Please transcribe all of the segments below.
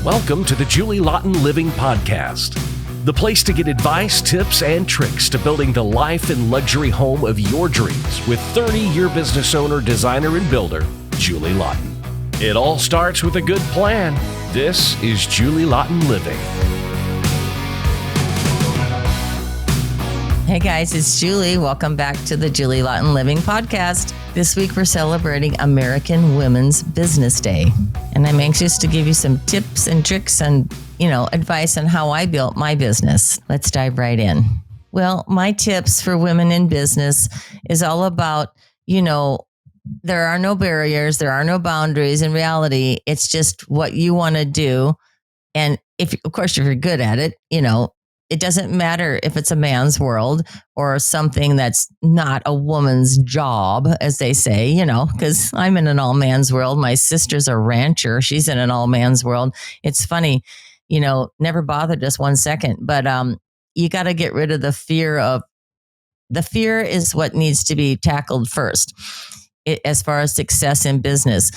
Welcome to the Julie Laughton Living Podcast, the place to get advice, tips, and tricks to building the life and luxury home of your dreams with 30-year business owner, designer, and builder, Julie Laughton. It all starts with a good plan. This is Julie Laughton Living. Hey guys, it's Julie. Welcome back to the Julie Laughton Living Podcast. This week we're celebrating American Women's Business Day. And I'm anxious to give you some tips and tricks and, advice on how I built my business. Let's dive right in. Well, my tips for women in business is all about, there are no barriers, there are no boundaries. In reality, it's just what you want to do. And if you're good at it, it doesn't matter if it's a man's world or something that's not a woman's job, as they say, because I'm in an all man's world. My sister's a rancher. She's in an all man's world. It's funny, never bothered us 1 second, but you got to get rid of the fear is what needs to be tackled first as far as success in business.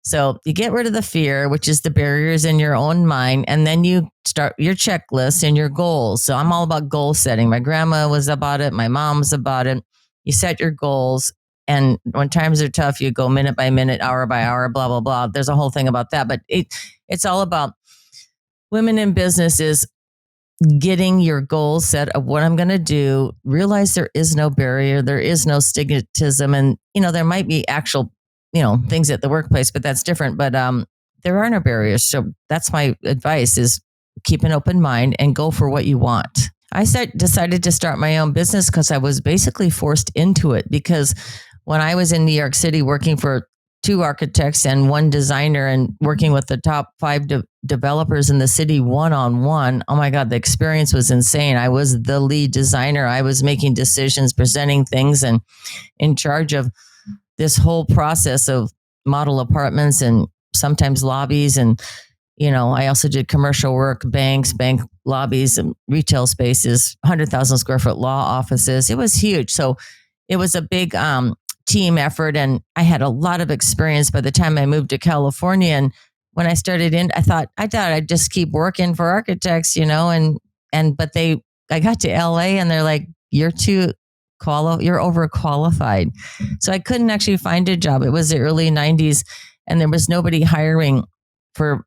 So you get rid of the fear, which is the barriers in your own mind, and then you start your checklist and your goals. So I'm all about goal setting. My grandma was about it. My mom was about it. You set your goals, and when times are tough, you go minute by minute, hour by hour, blah, blah, blah. There's a whole thing about that. But it's all about women in business is getting your goals set of what I'm going to do. Realize there is no barrier. There is no stigmatism. And, there might be actual things at the workplace, but that's different. But there are no barriers. So that's my advice is keep an open mind and go for what you want. I decided to start my own business because I was basically forced into it, because when I was in New York City working for 2 architects and 1 designer and working with the top 5 developers in the city one-on-one, oh my God, the experience was insane. I was the lead designer. I was making decisions, presenting things, and in charge of this whole process of model apartments and sometimes lobbies. And, I also did commercial work, bank lobbies and retail spaces, 100,000 square foot law offices. It was huge. So it was a big team effort. And I had a lot of experience by the time I moved to California. And when I started I thought I'd just keep working for architects, but I got to LA and they're like, you're overqualified. So I couldn't actually find a job. It was the early 90s and there was nobody hiring for,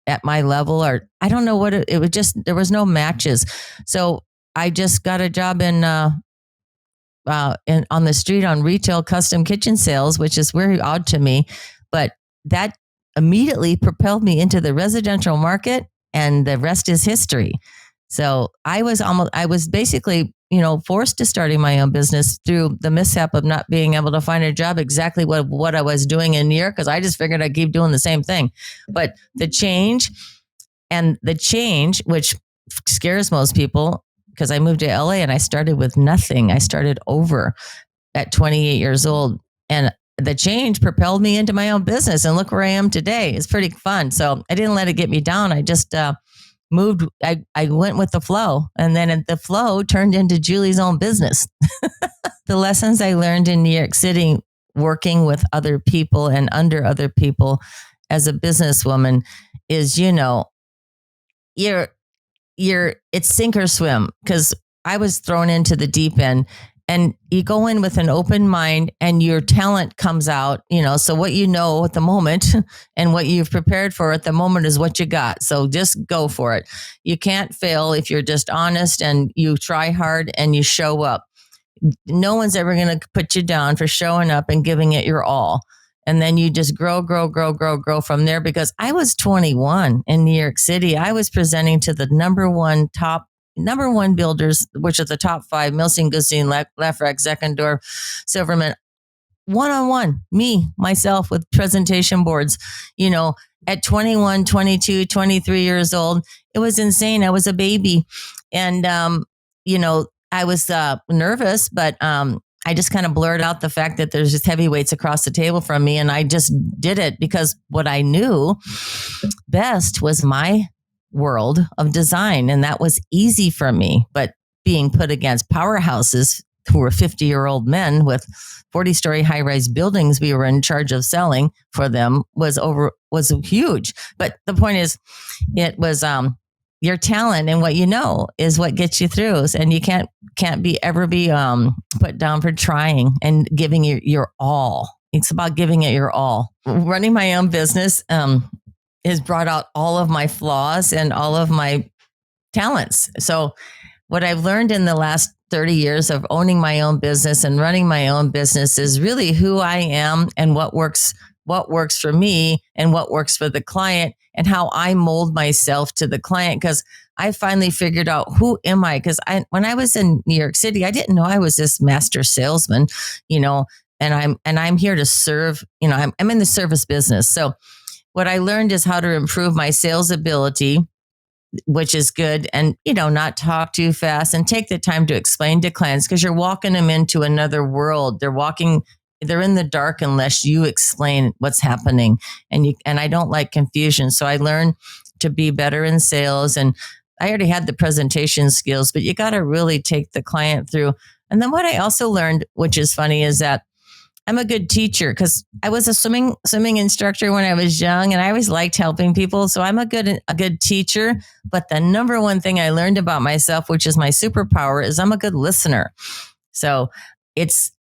at my level, or I don't know what it was just, there was no matches. So I just got a job on the street on retail custom kitchen sales, which is very odd to me, but that immediately propelled me into the residential market, and the rest is history. So I was basically, forced to starting my own business through the mishap of not being able to find a job exactly what I was doing in New York, because I just figured I'd keep doing the same thing. But the change, which scares most people, because I moved to LA and I started with nothing. I started over at 28 years old, and the change propelled me into my own business, and look where I am today. It's pretty fun. So I didn't let it get me down. I just moved. I went with the flow, and then the flow turned into Julie's own business. The lessons I learned in New York City, working with other people and under other people as a businesswoman, is it's sink or swim, because I was thrown into the deep end. And you go in with an open mind and your talent comes out, so what at the moment and what you've prepared for at the moment is what you got. So just go for it. You can't fail if you're just honest and you try hard and you show up. No one's ever going to put you down for showing up and giving it your all. And then you just grow from there, because I was 21 in New York City. I was presenting to the number one builders, which are the top 5, Milsing, Gustin, Lefrak, Zeckendorf, Silverman, one-on-one, myself with presentation boards, at 21, 22, 23 years old. It was insane. I was a baby. And, I was nervous, but I just kind of blurred out the fact that there's just heavyweights across the table from me. And I just did it because what I knew best was my world of design. And that was easy for me. But being put against powerhouses who were 50-year-old men with 40-story high-rise buildings we were in charge of selling for them was huge. But the point is, it was your talent and what you know is what gets you through, and you can't ever be put down for trying and giving your all. It's about giving it your all. Running my own business has brought out all of my flaws and all of my talents. So what I've learned in the last 30 years of owning my own business and running my own business is really who I am and what works for me and what works for the client and how I mold myself to the client. Because I finally figured out who am I? Because when I was in New York City, I didn't know I was this master salesman, and I'm here to serve. I'm in the service business. So what I learned is how to improve my sales ability, which is good, and not talk too fast and take the time to explain to clients, because you're walking them into another world. They're in the dark unless you explain what's happening, and I don't like confusion. So I learned to be better in sales, and I already had the presentation skills, but you got to really take the client through. And then what I also learned, which is funny, is that I'm a good teacher, because I was a swimming instructor when I was young, and I always liked helping people. So I'm a good teacher. But the number one thing I learned about myself, which is my superpower, is I'm a good listener. So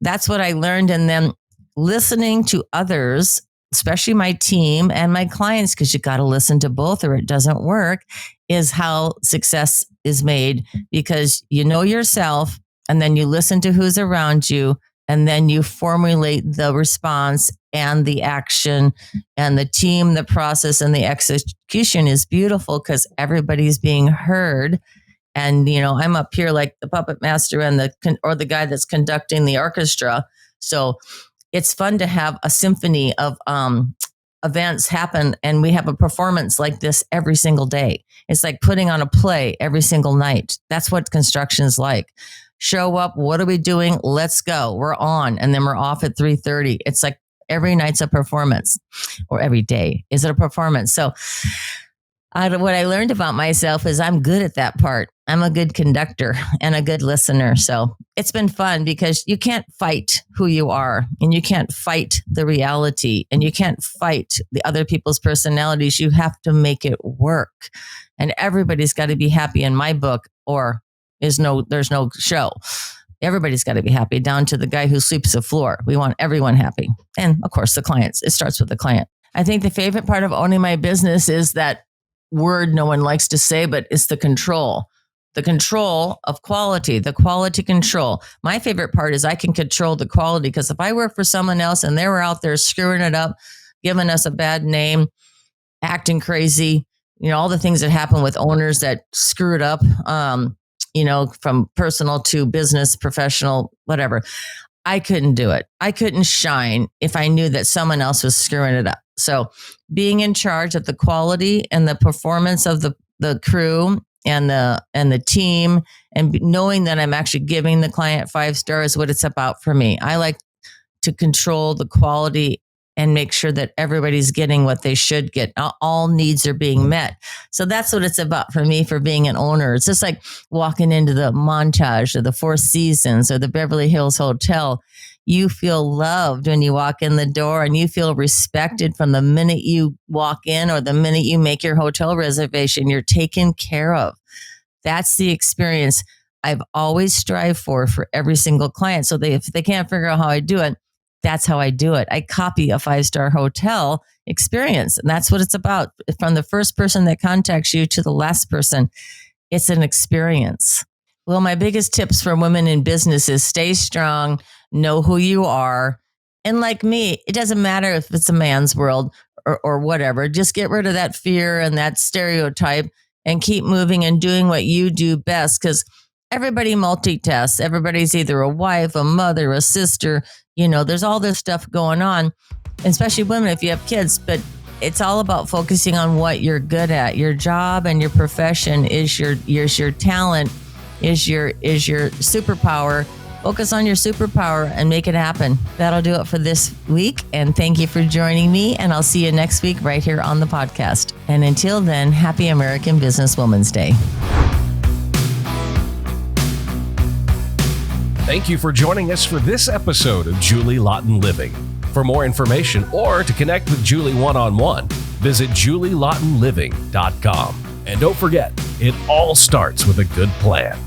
that's what I learned. And then listening to others, especially my team and my clients, because you got to listen to both or it doesn't work, is how success is made, because you know yourself, and then you listen to who's around you. And then you formulate the response and the action, and the team, the process, and the execution is beautiful because everybody's being heard. And, I'm up here like the puppet master and the guy that's conducting the orchestra. So it's fun to have a symphony of events happen, and we have a performance like this every single day. It's like putting on a play every single night. That's what construction is like. Show up. What are we doing? Let's go. We're on. And then we're off at 3:30. It's like every night's a performance, or every day is it a performance. So what I learned about myself is I'm good at that part. I'm a good conductor and a good listener. So it's been fun, because you can't fight who you are, and you can't fight the reality, and you can't fight the other people's personalities. You have to make it work. And everybody's got to be happy in my book, or there's no show. Everybody's got to be happy, down to the guy who sweeps the floor. We want everyone happy. And of course, the clients. It starts with the client. I think the favorite part of owning my business is that word no one likes to say, but it's the control. The control of quality, the quality control. My favorite part is I can control the quality, because if I work for someone else and they were out there screwing it up, giving us a bad name, acting crazy, all the things that happen with owners that screw it up, from personal to business, professional, whatever. I couldn't do it. I couldn't shine if I knew that someone else was screwing it up. So being in charge of the quality and the performance of the crew and the team, and knowing that I'm actually giving the client 5 stars, what it's about for me. I like to control the quality and make sure that everybody's getting what they should get. All needs are being met. So that's what it's about for me, for being an owner. It's just like walking into the Montage or the Four Seasons or the Beverly Hills Hotel. You feel loved when you walk in the door, and you feel respected from the minute you walk in or the minute you make your hotel reservation. You're taken care of. That's the experience I've always strived for every single client. So if they can't figure out how I do it, that's how I do it. I copy a 5-star hotel experience. And that's what it's about. From the first person that contacts you to the last person, it's an experience. Well, my biggest tips for women in business is stay strong, know who you are. And like me, it doesn't matter if it's a man's world or whatever. Just get rid of that fear and that stereotype and keep moving and doing what you do best, because everybody multitasks. Everybody's either a wife, a mother, a sister. There's all this stuff going on, especially women if you have kids, but it's all about focusing on what you're good at. Your job and your profession is your talent, is your superpower. Focus on your superpower and make it happen. That'll do it for this week. And thank you for joining me. And I'll see you next week right here on the podcast. And until then, happy American Businesswoman's Day. Thank you for joining us for this episode of Julie Laughton Living. For more information or to connect with Julie one-on-one, visit julielaughtonliving.com. And don't forget, it all starts with a good plan.